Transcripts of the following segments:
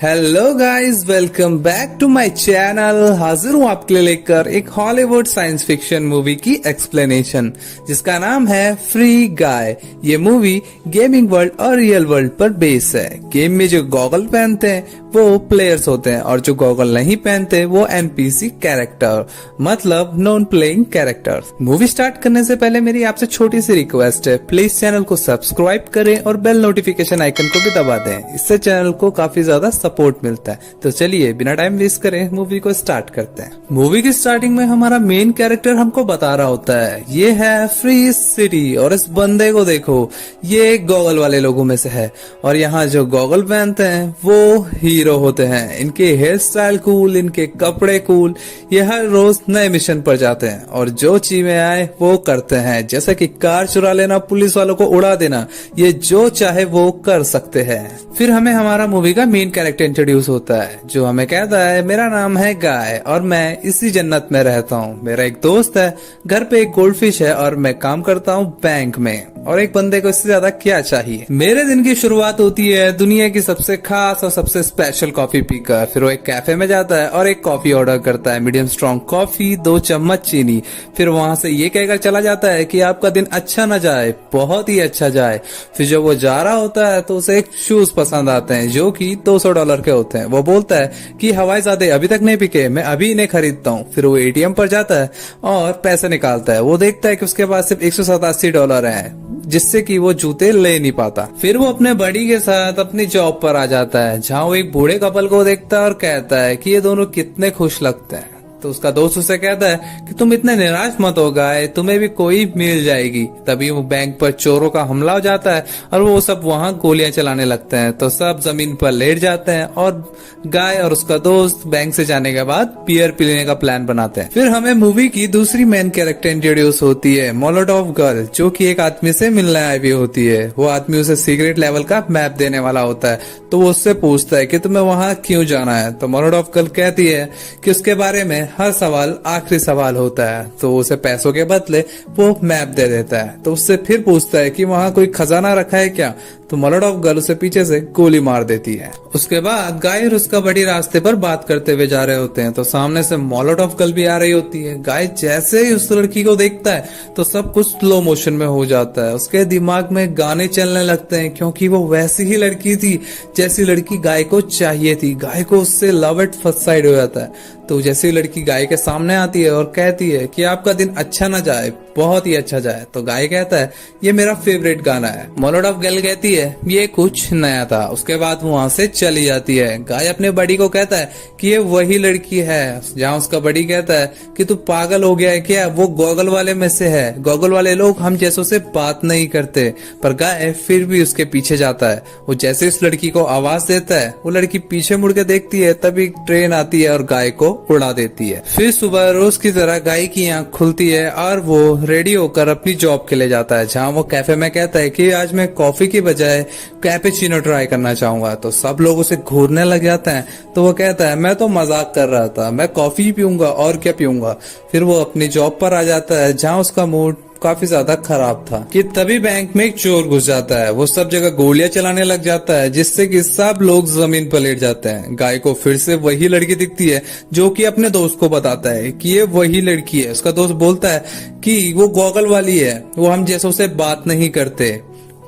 Hello guys, welcome back to my channel. हाजिर हूँ आपके लिए लेकर एक हॉलीवुड साइंस फिक्शन मूवी की एक्सप्लेनेशन जिसका नाम है फ्री गाय। ये मूवी गेमिंग वर्ल्ड और रियल वर्ल्ड पर बेस है। गेम में जो गॉगल पहनते हैं वो प्लेयर्स होते हैं और जो गॉगल नहीं पहनते वो एनपीसी कैरेक्टर, मतलब non playing character. Movie start करने से पहले मेरी आपसे छोटी सी रिक्वेस्ट है, प्लीज चैनल को सब्सक्राइब करें और बेल नोटिफिकेशन आइकन को भी दबा दें। इससे चैनल को काफी ज्यादा सपोर्ट मिलता है। तो चलिए बिना टाइम वेस्ट करें मूवी को स्टार्ट करते हैं। मूवी की स्टार्टिंग में हमारा मेन कैरेक्टर हमको बता रहा होता है ये है फ्री सिटी, और इस बंदे को देखो, ये गॉगल वाले लोगों में से है। और यहाँ जो गॉगल पहनते हैं वो हीरो होते हैं। इनके हेयर स्टाइल कूल, इनके कपड़े कूल। ये हर रोज नए मिशन पर जाते हैं और जो चीजें आए वो करते हैं, जैसे कि कार चुरा लेना, पुलिस वालों को उड़ा देना। ये जो चाहे वो कर सकते हैं। फिर हमें हमारा मूवी का मेन कैरेक्टर इंट्रोड्यूस होता है जो हमें कहता है मेरा नाम है गाय और मैं इसी जन्नत में रहता हूँ। मेरा एक दोस्त है, घर पे एक गोल्ड फिश है और मैं काम करता हूँ बैंक में। और एक बंदे को इससे ज्यादा क्या चाहिए। मेरे दिन की शुरुआत होती है दुनिया की सबसे खास और सबसे स्पेशल कॉफी पीकर। फिर वो एक कैफे में जाता है और एक कॉफी ऑर्डर करता है, मीडियम स्ट्रॉन्ग कॉफी, 2 चम्मच चीनी। फिर वहां से ये कहकर चला जाता है कि आपका दिन अच्छा न जाए, बहुत ही अच्छा जाए। फिर जब वो जा रहा होता है तो उसे एक शूज पसंद आते हैं जो कि $200 के होते हैं। वो बोलता है कि हवाई ज़्यादा अभी तक नहीं बिके, मैं अभी इन्हें खरीदता हूँ। फिर वो एटीएम पर जाता है और पैसे निकालता है। वो देखता है कि उसके पास सिर्फ $187 है, जिससे कि वो जूते ले नहीं पाता। फिर वो अपने बड़ी के साथ अपनी जॉब पर आ जाता है जहाँ वो एक बूढ़े कपल को देखता है और कहता है कि ये दोनों कितने खुश लगते हैं। तो उसका दोस्त उसे कहता है कि तुम इतने निराश मत हो गाय, तुम्हें भी कोई मिल जाएगी। तभी वो बैंक पर चोरों का हमला हो जाता है और वो सब वहां गोलियां चलाने लगते हैं। तो सब जमीन पर लेट जाते हैं और गाय और उसका दोस्त बैंक से जाने के बाद बियर पीने का प्लान बनाते हैं। फिर हमें मूवी की दूसरी मेन कैरेक्टर इंट्रोड्यूस होती है, मोलोटोव गर्ल, जो कि एक आदमी से मिलने आई हुई होती है। वो आदमी उसे सीक्रेट लेवल का मैप देने वाला होता है। तो वो उससे पूछता है कि तुम्हें वहां क्यों जाना है। तो मोलोटोव गर्ल कहती है कि उसके बारे में हर सवाल आखिरी सवाल होता है। तो उसे पैसों के बदले वो मैप दे देता है। तो उससे फिर पूछता है कि वहां कोई खजाना रखा है क्या। तो मोलोटोव गर्ल उसे पीछे से गोली मार देती है। उसके बाद गाय और उसका बड़ी रास्ते पर बात करते हुए जा रहे होते हैं। तो सामने से मोलोटोव गर्ल भी आ रही होती है। गाय जैसे ही उस लड़की को देखता है तो सब कुछ स्लो मोशन में हो जाता है। उसके दिमाग में गाने चलने लगते हैं क्योंकि वो वैसी ही लड़की थी जैसी लड़की गाय को चाहिए थी। गाय को उससे लव एट फर्स्ट साइड हो जाता है। तो जैसे ही लड़की गाय के सामने आती है और कहती है कि आपका दिन अच्छा ना जाए, बहुत ही अच्छा जाए, तो गाय कहता है ये मेरा फेवरेट गाना है। मोलोटोव गर्ल कहती है ये कुछ नया था। उसके बाद वो वहां से चली जाती है। गाय अपने बड़ी को कहता है कि ये वही लड़की है। जहाँ उसका बड़ी कहता है कि तू पागल हो गया है क्या, वो गॉगल वाले में से है। गॉगल वाले लोग हम जैसों से बात नहीं करते। पर गाय फिर भी उसके पीछे जाता है। वो जैसे उस लड़की को आवाज देता है वो लड़की पीछे मुड़ के देखती है, तभी ट्रेन आती है और गाय को उड़ा देती है। फिर सुबह रोज की तरह गाय की आंख खुलती है और वो रेडी होकर अपनी जॉब के लिए जाता है, जहाँ वो कैफे में कहता है कि आज मैं कॉफी की बजाय कैपेचिनो ट्राई करना चाहूंगा। तो सब लोग उसे घूरने लग जाते हैं। तो वो कहता है मैं तो मजाक कर रहा था, मैं कॉफी पीऊंगा और क्या पीऊंगा। फिर वो अपनी जॉब पर आ जाता है जहाँ उसका मूड काफी ज्यादा खराब था कि तभी बैंक में एक चोर घुस जाता है। वो सब जगह गोलियां चलाने लग जाता है जिससे कि सब लोग जमीन पर लेट जाते हैं। गाय को फिर से वही लड़की दिखती है जो कि अपने दोस्त को बताता है कि ये वही लड़की है। उसका दोस्त बोलता है कि वो गॉगल वाली है, वो हम जैसों से बात नहीं करते।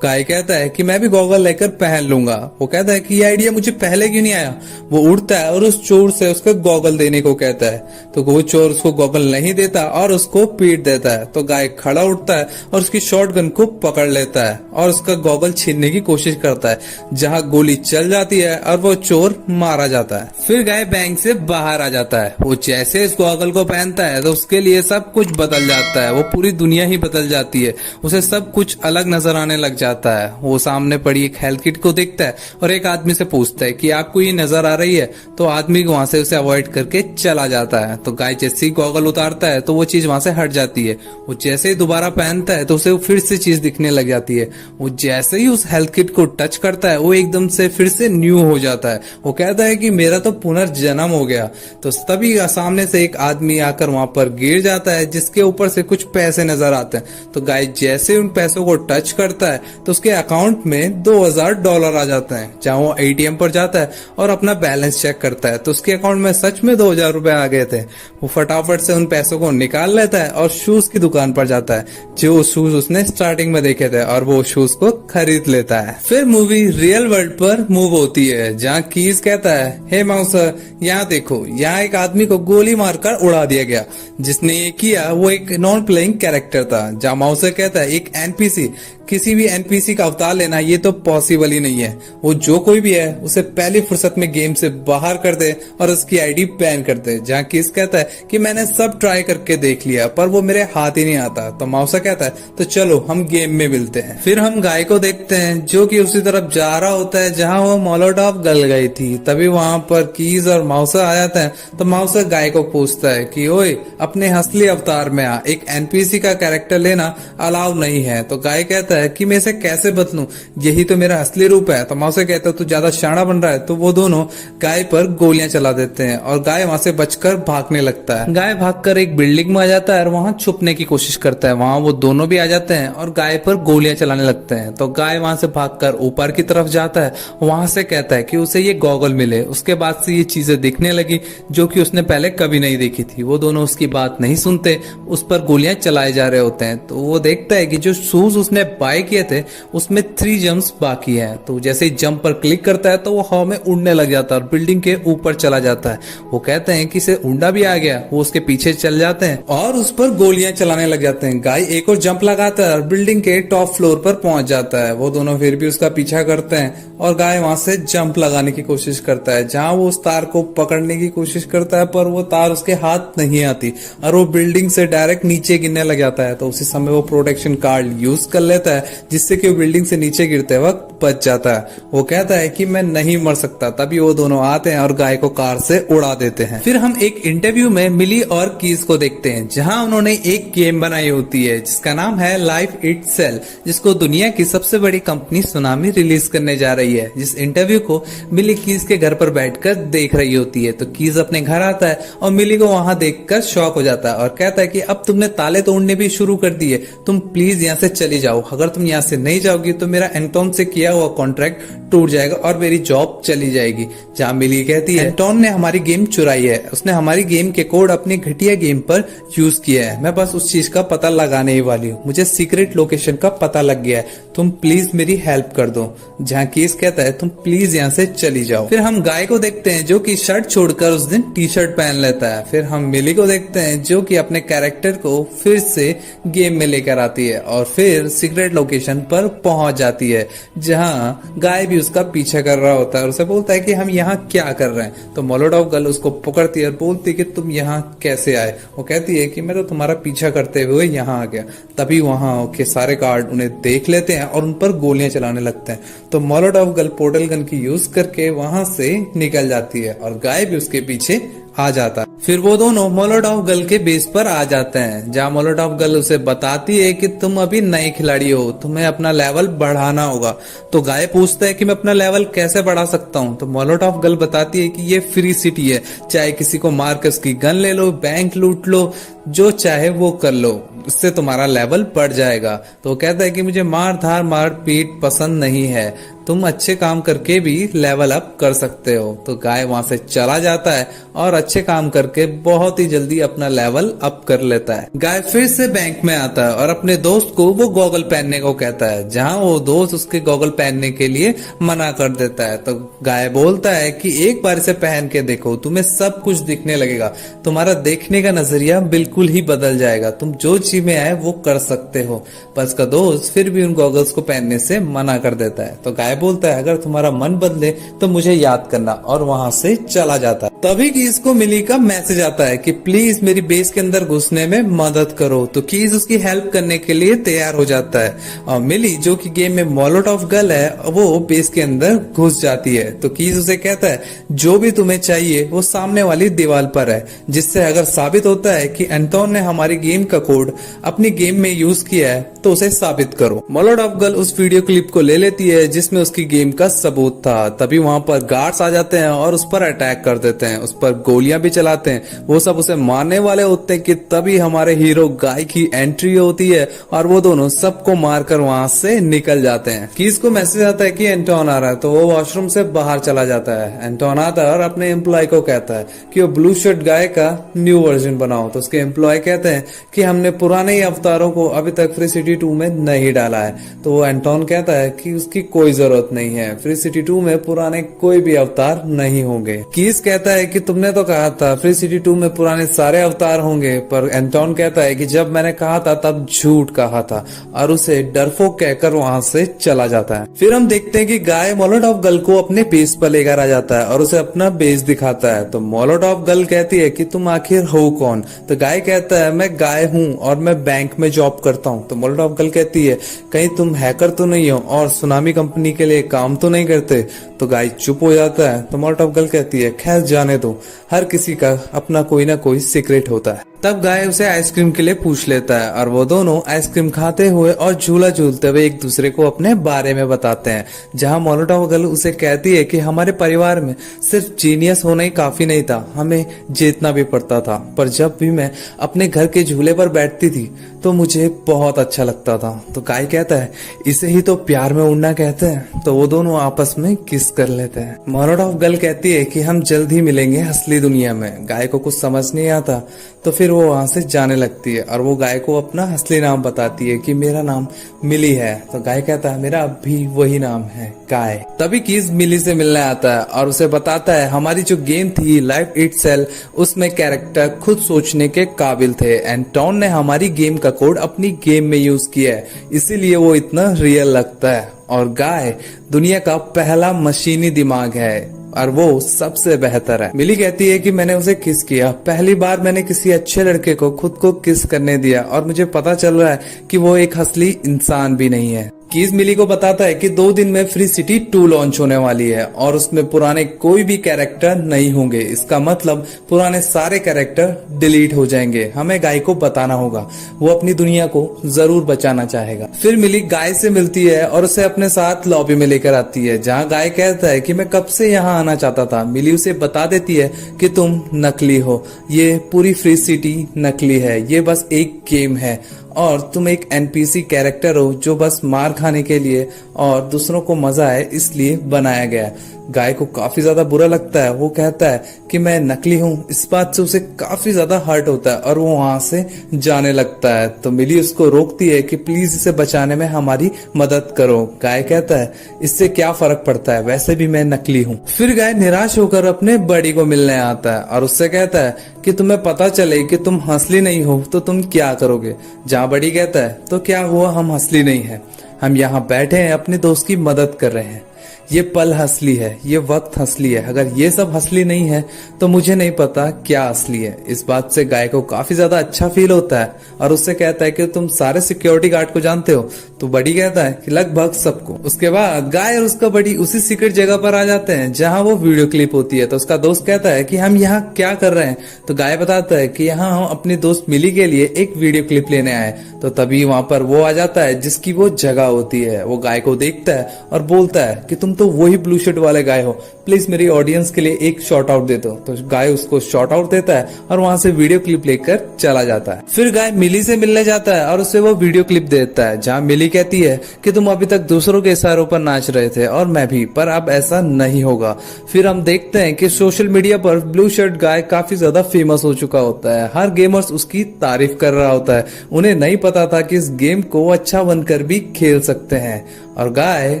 गाय कहता है कि मैं भी गॉगल लेकर पहन लूंगा। वो कहता है कि ये आइडिया मुझे पहले क्यों नहीं आया। वो उड़ता है और उस चोर से उसका गॉगल देने को कहता है। तो वो चोर उसको गॉगल नहीं देता और उसको पीट देता है। तो गाय खड़ा उठता है और उसकी शॉटगन को पकड़ लेता है और उसका गॉगल छीनने की कोशिश करता है, जहाँ गोली चल जाती है और वो चोर मारा जाता है। फिर गाय बैंक से बाहर आ जाता है। वो जैसे इस गॉगल को पहनता है तो उसके लिए सब कुछ बदल जाता है। वो पूरी दुनिया ही बदल जाती है। उसे सब कुछ अलग नजर आने लग जाता है। वो सामने पड़ी एक हेल्थ किट को देखता है और एक आदमी से पूछता है कि आपको ये नजर आ रही है। तो आदमी वहां से उसे अवॉइड करके चला जाता है। तो गाय जैसे ही गॉगल उतारता है तो वो चीज वहां से हट जाती है। वो जैसे ही दोबारा पहनता है तो उसे फिर से चीज दिखने लग जाती है। वो जैसे ही उस हेल्थ किट को टच करता है वो एकदम से फिर से न्यू हो जाता है। वो कहता है कि मेरा तो पुनर्जन्म हो गया। तो तभी सामने से एक आदमी आकर वहां पर गिर जाता है जिसके ऊपर से कुछ पैसे नजर आते हैं। तो गाय जैसे उन पैसों को टच करता है तो उसके अकाउंट में $2000 आ जाते हैं। जहाँ वो एटीएम पर जाता है और अपना बैलेंस चेक करता है तो उसके अकाउंट में सच में $2000 आ गए थे। वो फटाफट से उन पैसों को निकाल लेता है और शूज की दुकान पर जाता है, जो शूज उसने स्टार्टिंग में देखे थे, और वो शूज को खरीद लेता है। फिर मूवी रियल वर्ल्ड पर मूव होती है, जहाँ कीज कहता है, हे माउसर, यहाँ देखो, यहाँ एक आदमी को गोली मारकर उड़ा दिया गया। जिसने ये किया वो एक नॉन प्लेइंग कैरेक्टर था। जहाँ माउसर कहता है, एक एनपीसी, किसी भी एनपीसी का अवतार लेना ये तो पॉसिबल ही नहीं है। वो जो कोई भी है उसे पहली फुर्सत में गेम से बाहर कर दे और उसकी आईडी बैन कर दे। जहाँ किस कहता है कि मैंने सब ट्राई करके देख लिया पर वो मेरे हाथ ही नहीं आता। तो माउसा कहता है, तो चलो हम गेम में मिलते हैं। फिर हम गाय को देखते हैं जो कि उसी तरफ जा रहा होता है जहाँ वो मोलोटॉव गल गई थी। तभी वहां पर कीज और माउसा आ जाता है। तो माउसा गाय को पूछता है कि ओए, अपने असली अवतार में आ, एक एनपीसी का कैरेक्टर लेना अलाउ नहीं है। तो गाय कहता है कि मैं इसे कैसे बदलूं, यही तो मेरा असली रूप है। तो माउसा कहता है, तू ज्यादा शाना बन रहा है। तो वो दोनों गाय पर गोलियां चला देते हैं और गाय वहां से बचकर भागने लगता है। गाय भागकर एक बिल्डिंग में आ जाता है और वहां छुपने की कोशिश करता है। वहां वो दोनों भी आ जाते हैं और गाय पर गोलियां चलाने लगते हैं। तो गाय वहां से भागकर ऊपर की तरफ जाता है, वहां से कहता है कि उसे ये गॉगल मिले। उसके बाद से ये चीजें दिखने लगी जो कि उसने पहले कभी नहीं देखी थी। वो दोनों उसकी बात नहीं सुनते, उस पर गोलियां चलाए जा रहे होते हैं। तो वो देखता है कि जो शूज उसने बाय किए थे उसमें 3 जंप्स बाकी हैं। तो जैसे ही जंप पर क्लिक करता है तो वो हवा में उड़ने लग जाता है और बिल्डिंग के ऊपर चला जाता है। वो कहते हैं कि इसे उड़ना भी आ गया। वो उसके पीछे चल जाते हैं और उस पर गोलियां चलाने लग जाते हैं। गाय एक और जंप लगाता है और बिल्डिंग के टॉप फ्लोर पर पहुंच जाता है। वो दोनों फिर भी उसका पीछा करते हैं और गाय वहां से जंप लगाने की कोशिश करता है। जहां वो उस तार को पकड़ने की कोशिश करता है पर वो तार उसके हाथ नहीं आती और वो बिल्डिंग से डायरेक्ट नीचे गिरने लग जाता है। तो उसी समय वो प्रोटेक्शन कार्ड यूज कर लेता है जिससे कि वो बिल्डिंग से नीचे गिरते वक्त बच जाता है। वो कहता है कि मैं नहीं मर सकता। तभी वो दोनों आते हैं और गाय को कार से उड़ा देते हैं। फिर हम एक इंटरव्यू में मिली और कीज को देखते हैं जहां उन्होंने एक गेम बनाई होती है जिसका नाम है लाइफ इटसेल्फ, जिसको दुनिया की सबसे बड़ी कंपनी सुनामी रिलीज करने जा रही है। जिस इंटरव्यू को मिली कीज के घर पर बैठकर देख रही होती है। तो कीज अपने घर आता है और मिली को वहां देखकर शॉक हो जाता है और कहता है कि अब तुमने ताले तोड़ने भी शुरू कर दिए, तुम प्लीज यहाँ से चली जाओ। अगर तुम यहाँ से नहीं जाओगी तो मेरा एंटोन से किया हुआ कॉन्ट्रैक्ट टूट जाएगा और मेरी जॉब चली जाएगी। जहाँ मिली कहती है, एंटोन ने हमारी गेम चुराई है, उसने हमारी गेम के कोड अपनी घटिया गेम पर यूज किया है। मैं बस उस चीज का पता लगाने ही वाली हूँ, मुझे सीक्रेट लोकेशन का पता लग गया है, तुम प्लीज मेरी हेल्प कर दो। जहाँ केस कहता है, तुम प्लीज यहाँ से चली जाओ। फिर हम गाय को देखते हैं जो कि शर्ट छोड़कर उस दिन टी शर्ट पहन लेता है। फिर हम मिली को देखते हैं जो कि अपने कैरेक्टर को फिर से गेम में लेकर आती है और फिर सीक्रेट लोकेशन पर पहुंच जाती है जहां गाय भी उसका पीछा कर रहा होता है और उसे बोलता है कि हम यहाँ क्या कर रहे हैं। तो मोलोटॉव गर्ल उसको पकड़ती है और बोलती है कि तुम यहाँ कैसे आए। वो कहती है कि मैं तो तुम्हारा पीछा करते हुए यहाँ आ गया। तभी वहां के सारे गार्ड उन्हें देख लेते हैं और उन पर गोलियां चलाने लगते हैं। तो मोलोटॉव गर्ल पोर्टल गन की यूज करके वहां से निकल जाती है और गाय भी उसके पीछे आ जाता है। फिर वो दोनों मोलोटॉव गर्ल के बेस पर आ जाते हैं जहाँ मोलोटॉव गर्ल उसे बताती है कि तुम अभी नए खिलाड़ी हो, तुम्हें अपना लेवल बढ़ाना होगा। तो गाय पूछता है कि मैं अपना लेवल कैसे बढ़ा सकता हूँ। तो मोलोटॉव गर्ल बताती है कि ये फ्री सिटी है, चाहे किसी को मारकर उसकी गन ले लो, बैंक लूट लो, जो चाहे वो कर लो, इससे तुम्हारा लेवल बढ़ जाएगा। तो वो कहता है कि मुझे मार धार मार पीट पसंद नहीं है, तुम अच्छे काम करके भी लेवल अप कर सकते हो। तो गाय वहां से चला जाता है और अच्छे काम करके बहुत ही जल्दी अपना लेवल अप कर लेता है। गाय फिर से बैंक में आता है और अपने दोस्त को वो गॉगल पहनने को कहता है, जहां वो दोस्त उसके गॉगल पहनने के लिए मना कर देता है। तो गाय बोलता है कि एक बार इसे पहन के देखो, तुम्हें सब कुछ दिखने लगेगा, तुम्हारा देखने का नजरिया बिल्कुल ही बदल जाएगा, तुम जो चीज में आए वो कर सकते हो। पर उसका दोस्त फिर भी उन गॉगल्स को पहनने से मना कर देता है। तो गाय बोलता है, अगर तुम्हारा मन बदले तो मुझे याद करना, और वहां से चला जाता है। तभी कीज को मिली का मैसेज आता है कि प्लीज मेरी बेस के अंदर घुसने में मदद करो। तो कीज उसकी हेल्प करने के लिए तैयार हो जाता है और मिली जो कि गेम में मोलोटॉव गर्ल है वो बेस के अंदर घुस जाती है। तो कीज उसे कहता है, जो भी तुम्हें चाहिए वो सामने वाली दीवार पर है, जिससे अगर साबित होता है कि एंटोन ने हमारी गेम का कोड अपनी गेम में यूज किया है तो उसे साबित करो। मोलोटॉव गर्ल उस वीडियो क्लिप को ले लेती है जिसमें उसकी गेम का सबूत था। तभी वहां पर गार्ड्स आ जाते हैं और उस पर अटैक कर देते हैं, उस पर गोलियां भी चलाते हैं। वो सब उसे मारने वाले होते हैं कि तभी हमारे हीरो गाय की एंट्री होती है और वो दोनों सबको मारकर वहां से निकल जाते हैं। कीज को मैसेज आता है कि एंटोन आ रहा है, तो वो वॉशरूम से बाहर चला जाता है। एंटोन आता है और अपने एम्प्लॉय को कहता है कि वो ब्लू शर्ट गाय का न्यू वर्जन बनाओ। तो उसके एम्प्लॉय कहते हैं कि हमने पुराने ही अवतारों को अभी तक फ्री सिटी 2 में नहीं डाला है। तो वो एंटोन कहता है कि उसकी कोई जरूरत नहीं है, फ्री सिटी 2 में पुराने कोई भी अवतार नहीं होंगे। कीज कहता है कि तुमने तो कहा था फ्री सिटी 2 में पुराने सारे अवतार होंगे, पर एंटोन कहता है कि जब मैंने कहा था तब झूठ कहा था और उसे डरपोक कहकर वहां से चला जाता है। फिर हम देखते हैं कि गाय मोलोटॉव गर्ल को अपने बेस पर लेकर आ जाता है और उसे अपना बेस दिखाता है। तो मोलोटॉव गर्ल कहती है कि तुम आखिर हो कौन? तो गाय कहता है मैं गाय हूँ और मैं बैंक में जॉब करता हूँ। तो मोलोटॉव गर्ल कहती है कहीं तुम हैकर तो नहीं हो और सुनामी कंपनी के लिए काम तो नहीं करते? तो गाय चुप हो जाता है। तो मोलोटॉव गर्ल कहती है खैर जाने दो, हर किसी का अपना कोई ना कोई सीक्रेट होता है। तब गाय उसे आइसक्रीम के लिए पूछ लेता है और वो दोनों आइसक्रीम खाते हुए और झूला झूलते हुए एक दूसरे को अपने बारे में बताते हैं। जहां मोलोटॉव गर्ल उसे कहती है कि हमारे परिवार में सिर्फ जीनियस होना ही काफी नहीं था, हमें जीतना भी पड़ता था। पर जब भी मैं अपने घर के झूले पर बैठती थी तो मुझे बहुत अच्छा लगता था। तो गाय कहता है इसे ही तो प्यार में उड़ना कहते हैं। तो वो दोनों आपस में किस कर लेते हैं। मोलोटॉव गर्ल कहती है कि हम जल्द ही मिलेंगे असली दुनिया में। गाय को कुछ समझ नहीं आता तो फिर वो वहां से जाने लगती है और वो गाय को अपना असली नाम बताती है कि मेरा नाम मिली है। तो गाय कहता है मेरा अब भी वही नाम है, गाय। तभी कीज मिली से मिलने आता है और उसे बताता है हमारी जो गेम थी लाइफ इटसेल्फ, उसमें कैरेक्टर खुद सोचने के काबिल थे। एंटोन ने हमारी गेम का कोड अपनी गेम में यूज किया है, इसीलिए वो इतना रियल लगता है। और गाय दुनिया का पहला मशीनी दिमाग है और वो सबसे बेहतर है। मिली कहती है कि मैंने उसे किस किया, पहली बार मैंने किसी अच्छे लड़के को खुद को किस करने दिया और मुझे पता चल रहा है कि वो एक असली इंसान भी नहीं है। कीज मिली को बताता है कि 2 दिन में फ्री सिटी 2 लॉन्च होने वाली है और उसमें पुराने कोई भी कैरेक्टर नहीं होंगे। इसका मतलब पुराने सारे कैरेक्टर डिलीट हो जाएंगे। हमें गाय को बताना होगा, वो अपनी दुनिया को जरूर बचाना चाहेगा। फिर मिली गाय से मिलती है और उसे अपने साथ लॉबी में लेकर आती है, जहाँ गाय कहता है कि मैं कब से यहाँ आना चाहता था। मिली उसे बता देती है कि तुम नकली हो, ये पूरी फ्री सिटी नकली है, ये बस एक गेम है और तुम एक एनपीसी कैरेक्टर हो जो बस मार खाने के लिए और दूसरों को मजा आए इसलिए बनाया गया है। गाय को काफी ज्यादा बुरा लगता है, वो कहता है कि मैं नकली हूँ। इस बात से उसे काफी ज्यादा हर्ट होता है और वो वहां से जाने लगता है। तो मिली उसको रोकती है कि प्लीज इसे बचाने में हमारी मदद करो। गाय कहता है इससे क्या फर्क पड़ता है, वैसे भी मैं नकली हूँ। फिर गाय निराश होकर अपने बड़ी को मिलने आता है और उससे कहता है कि तुम्हें पता चले कि तुम असली नहीं हो तो तुम क्या करोगे। जहाँ बड़ी कहता है तो क्या हुआ, हम असली नहीं है, हम यहाँ बैठे हैं अपने दोस्त की मदद कर रहे हैं। ये पल असली है, ये वक्त असली है, अगर ये सब असली नहीं है तो मुझे नहीं पता क्या असली है। इस बात से गाय को काफी ज्यादा अच्छा फील होता है और उससे कहता है कि तुम सारे सिक्योरिटी गार्ड को जानते हो। तो बड़ी कहता है कि लगभग सबको। उसके बाद गाय और उसका बड़ी उसी सीक्रेट जगह पर आ जाते हैं जहां वो वीडियो क्लिप होती है। तो उसका दोस्त कहता है कि हम यहाँ क्या कर रहे हैं। तो गाय बताता है कि यहाँ हम अपनी दोस्त मिली के लिए एक वीडियो क्लिप लेने आए। तो तभी वहां पर वो आ जाता है जिसकी वो जगह होती है। वो गाय को देखता है और बोलता है कि तुम तो वही ब्लू शर्ट वाले गाय हो, प्लीज मेरी ऑडियंस के लिए एक शॉर्ट आउट दे दो। तो गाय उसको शॉर्ट आउट देता है और वहां से वीडियो क्लिप लेकर चला जाता है। फिर गाय मिली से मिलने जाता है और उसे वो वीडियो क्लिप देता है जहां मिली कहती है कि तुम अभी तक दूसरों के इशारों पर नाच रहे थे और मैं भी, पर अब ऐसा नहीं होगा। फिर हम देखते हैं कि सोशल मीडिया पर ब्लू शर्ट गाय काफी ज्यादा फेमस हो चुका होता है, हर गेमर्स उसकी तारीफ कर रहा होता है। उन्हें नहीं पता था कि इस गेम को अच्छा बनकर भी खेल सकते हैं और गाय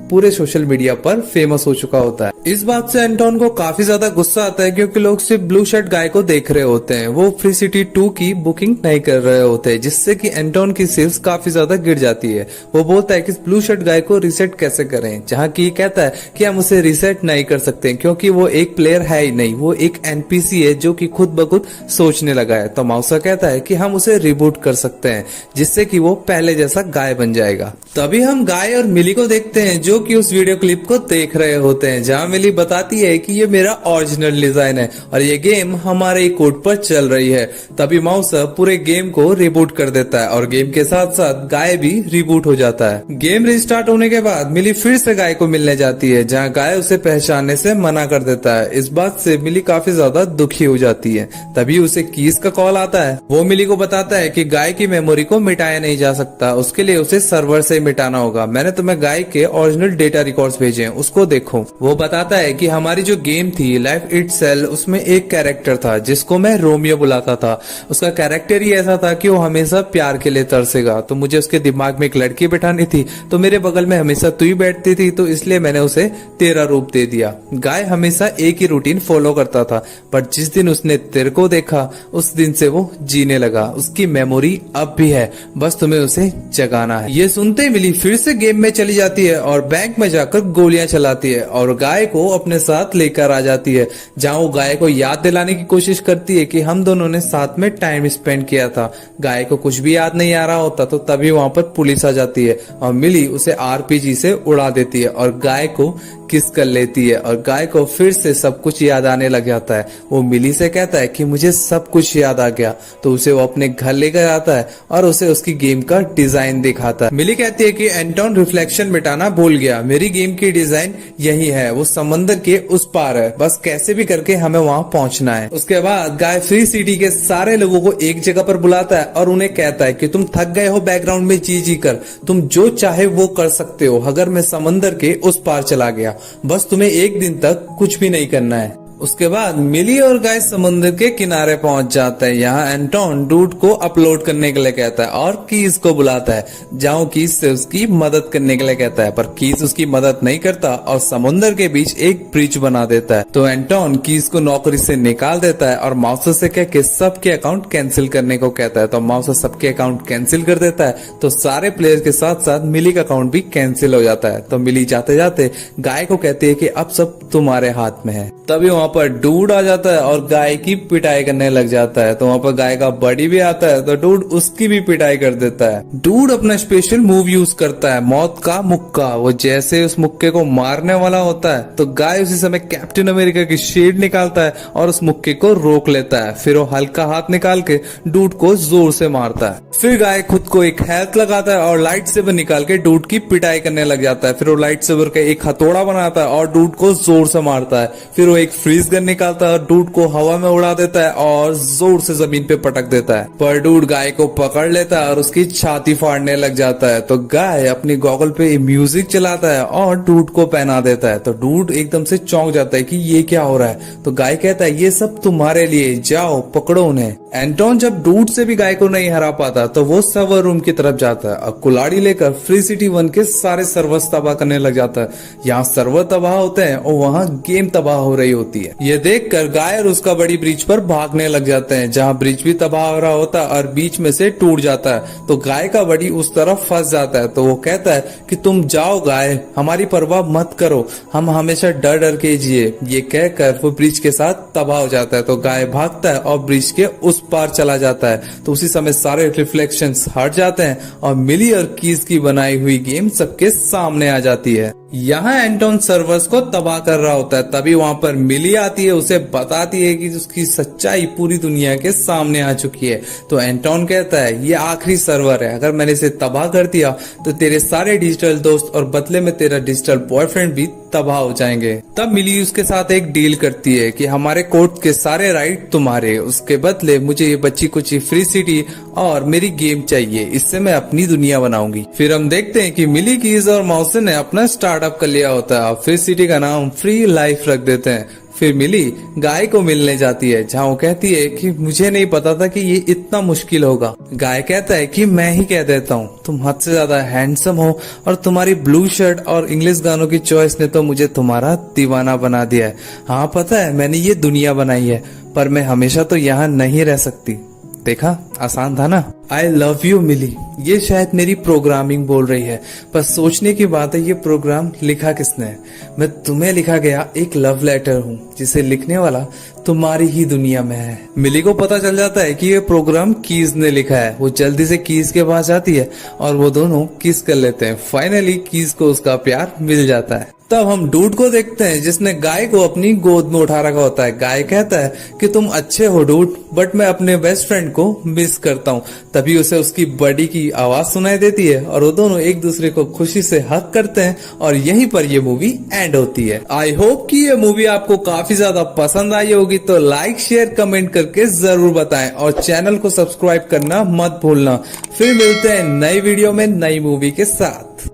पूरे सोशल मीडिया पर फेमस हो चुका होता है। इस बात से एंटोन को काफी ज्यादा गुस्सा आता है क्योंकि लोग सिर्फ ब्लू शर्ट गाय को देख रहे होते हैं, वो फ्री सिटी 2 की बुकिंग नहीं कर रहे होते, जिससे कि एंटोन की सेल्स काफी ज्यादा गिर जाती है। वो बोलता है कि इस ब्लू शर्ट गाय को रीसेट कैसे करें, जहाँ की कहता है कि हम उसे रीसेट नहीं कर सकते क्योंकि वो एक प्लेयर है ही नहीं, वो एक एनपीसी है जो कि खुद ब खुद सोचने लगा है। तो माउसा कहता है कि हम उसे रिबूट कर सकते हैं जिससे कि वो पहले जैसा गाय बन जाएगा। तभी हम गाय और मिली को देखते हैं जो जो कि उस वीडियो क्लिप को देख रहे होते हैं, जहां मिली बताती है कि ये मेरा ओरिजिनल डिजाइन है और ये गेम हमारे कोड पर चल रही है। तभी माउस पूरे गेम को रिबूट कर देता है और गेम के साथ साथ गाय भी रिबूट हो जाता है। गेम रिस्टार्ट होने के बाद मिली फिर से गाय को मिलने जाती है, जहाँ गाय उसे पहचानने से मना कर देता है। इस बात से मिली काफी ज्यादा दुखी हो जाती है। तभी उसे कीस का कॉल आता है। वो मिली को बताता है कि गाय की मेमोरी को मिटाया नहीं जा सकता, उसके लिए उसे सर्वर से मिटाना होगा। मैंने तुम्हें गाय के ओरिजिनल डेटा रिकॉर्ड्स भेजे हैं, उसको देखो। वो बताता है कि हमारी जो गेम थी लाइफ इटसेल्फ, उसमें एक कैरेक्टर था जिसको मैं रोमियो बुलाता था। उसका कैरेक्टर ही ऐसा था कि वो हमेशा प्यार के लिए तरसेगा, तो मुझे उसके दिमाग में एक लड़की बैठानी थी, तो मेरे बगल में हमेशा तू ही बैठती थी, तो इसलिए मैंने उसे तेरा रूप दे दिया। गाय हमेशा एक ही रूटीन फॉलो करता था, पर जिस दिन उसने तेरे को देखा उस दिन से वो जीने लगा। उसकी मेमोरी अब भी है, बस तुम्हें उसे जगाना है। ये सुनते ही मिली फिर से गेम में चली जाती है और बैंक में जाकर गोलियां चलाती है और गाय को अपने साथ लेकर आ जाती है, जहां वो गाय को याद दिलाने की कोशिश करती है कि हम दोनों ने साथ में टाइम स्पेंड किया था। गाय को कुछ भी याद नहीं आ रहा होता, तो तभी वहां पर पुलिस आ जाती है और मिली उसे आरपीजी से उड़ा देती है और गाय को किस कर लेती है और गाय को फिर से सब कुछ याद आने लग जाता है। वो मिली से कहता है कि मुझे सब कुछ याद आ गया, तो उसे वो अपने घर लेकर आता है और उसे उसकी गेम का डिजाइन दिखाता है। मिली कहती है कि एंटोन रिफ्लेक्शन मिटाना भूल गया, मेरी गेम की डिजाइन यही है, वो समंदर के उस पार है, बस कैसे भी करके हमें वहां पहुंचना है। उसके बाद गाय फ्री सिटी के सारे लोगों को एक जगह पर बुलाता है और उन्हें कहता है कि तुम थक गए हो बैकग्राउंड में जी कर, तुम जो चाहे वो कर सकते हो अगर मैं समंदर के उस पार चला गया, बस तुम्हें एक दिन तक कुछ भी नहीं करना है। उसके बाद मिली और गाय समुद्र के किनारे पहुंच जाता है। यहाँ एंटोन डूड को अपलोड करने के लिए कहता है और कीस को बुलाता है, जहाँ कीस से उसकी मदद करने के लिए कहता है, पर कीस उसकी मदद नहीं करता और समुद्र के बीच एक ब्रिज बना देता है। तो एंटोन कीस को नौकरी से निकाल देता है और माउस से कह के सबके अकाउंट कैंसिल करने को कहता है। तो माउस सबके अकाउंट कैंसिल कर देता है, तो सारे प्लेयर के साथ साथ मिली का अकाउंट भी कैंसिल हो जाता है। तो मिली जाते जाते गाय को कहती है कि अब सब तुम्हारे हाथ में है। तभी वहां पर डूड आ जाता है और गाय की पिटाई करने लग जाता है। तो वहां पर गाय का बड़ी भी आता है, तो डूड उसकी भी पिटाई कर देता है। डूड अपना स्पेशल मूव यूज करता है, मौत का मुक्का। वो जैसे उस मुक्के को मारने वाला होता है, तो गाय उसी समय कैप्टन अमेरिका की शील्ड निकालता है और उस मुक्के को रोक लेता है। फिर वो हल्का हाथ निकाल के डूड को जोर से मारता है। फिर गाय खुद को एक हेल्थ लगाता है और लाइट सेवर निकाल के डूड की पिटाई करने लग जाता है। फिर वो लाइट सेवर का एक हथौड़ा बनाता है और डूड को जोर से मारता है। फिर वो एक फ्रीज गन निकालता है और डूड को हवा में उड़ा देता है और जोर से जमीन पे पटक देता है। पर डूड गाय को पकड़ लेता है और उसकी छाती फाड़ने लग जाता है। तो गाय अपनी गॉगल पे म्यूजिक चलाता है और डूड को पहना देता है। तो डूड एकदम से चौंक जाता है कि ये क्या हो रहा है। तो गाय कहता है ये सब तुम्हारे लिए, जाओ पकड़ो उन्हें। एंटोन जब डूड से भी गाय को नहीं हरा पाता, तो वो सर्वर रूम की तरफ जाता है और कुल्हाड़ी लेकर फ्री सिटी 1 के सारे सर्वर्स तबाह करने लग जाता है। यहाँ सर्वर तबाह होते हैं और वहाँ गेम तबाह हो रही होती है। ये देखकर गाय और उसका बड़ी ब्रिज पर भागने लग जाते हैं, जहाँ ब्रिज भी तबाह हो रहा होता है और बीच में से टूट जाता है। तो गाय का बड़ी उस तरफ फंस जाता है। तो वो कहता है कि तुम जाओ गाय, हमारी परवाह मत करो, हम हमेशा डर डर के जिए। ये कहकर वो ब्रिज के साथ तबाह हो जाता है। तो गाय भागता है और ब्रिज के उस पार चला जाता है। तो उसी समय सारे रिफ्लेक्शंस हट जाते हैं और मिली और कीस की बनाई हुई गेम सबके सामने आ जाती है। यहाँ एंटोन सर्वर्स को तबाह कर रहा होता है। तभी वहां पर मिली आती है, उसे बताती है कि उसकी सच्चाई पूरी दुनिया के सामने आ चुकी है। तो एंटोन कहता है ये आखिरी सर्वर है, अगर मैंने इसे तबाह कर दिया तो तेरे सारे डिजिटल दोस्त और बदले में तेरा डिजिटल बॉयफ्रेंड भी तबाह हो जाएंगे। तब मिली उसके साथ एक डील करती है कि हमारे कोर्ट के सारे राइट तुम्हारे, उसके बदले मुझे ये बच्ची कुची फ्री सिटी और मेरी गेम चाहिए, इससे मैं अपनी दुनिया बनाऊंगी। फिर हम देखते हैं कि मिली कीज और मौसन ने अपना स्टार्टअप कर लिया होता है और फ्री सिटी का नाम फ्री लाइफ रख देते हैं। फिर मिली गाय को मिलने जाती है, जहाँ वो कहती है कि मुझे नहीं पता था कि ये इतना मुश्किल होगा। गाय कहता है कि मैं ही कह देता हूँ, तुम हद से ज्यादा हैंडसम हो और तुम्हारी ब्लू शर्ट और इंग्लिश गानों की चॉइस ने तो मुझे तुम्हारा दीवाना बना दिया है। हाँ पता है, मैंने ये दुनिया बनाई है, पर मैं हमेशा तो यहाँ नहीं रह सकती। देखा, आसान था ना। आई लव यू मिली। ये शायद मेरी प्रोग्रामिंग बोल रही है, पर सोचने की बात है ये प्रोग्राम लिखा किसने है। मैं तुम्हें लिखा गया एक लव लेटर हूँ जिसे लिखने वाला तुम्हारी ही दुनिया में है। मिली को पता चल जाता है कि ये प्रोग्राम कीज ने लिखा है। वो जल्दी से कीज के पास जाती है और वो दोनों किस कर लेते हैं। फाइनली कीज को उसका प्यार मिल जाता है। तब हम डूड को देखते हैं जिसने गाय को अपनी गोद में उठा रखा होता है। गाय कहता है कि तुम अच्छे हो डूड, बट मैं अपने बेस्ट फ्रेंड को मिस करता हूँ। तभी उसे उसकी बॉडी की आवाज सुनाई देती है और वो दोनों एक दूसरे को खुशी से हक करते हैं और यहीं पर ये मूवी एंड होती है। आई होप कि ये मूवी आपको काफी ज्यादा पसंद आई होगी, तो लाइक शेयर कमेंट करके जरूर बताएं और चैनल को सब्सक्राइब करना मत भूलना। फिर मिलते हैं नई वीडियो में नई मूवी के साथ।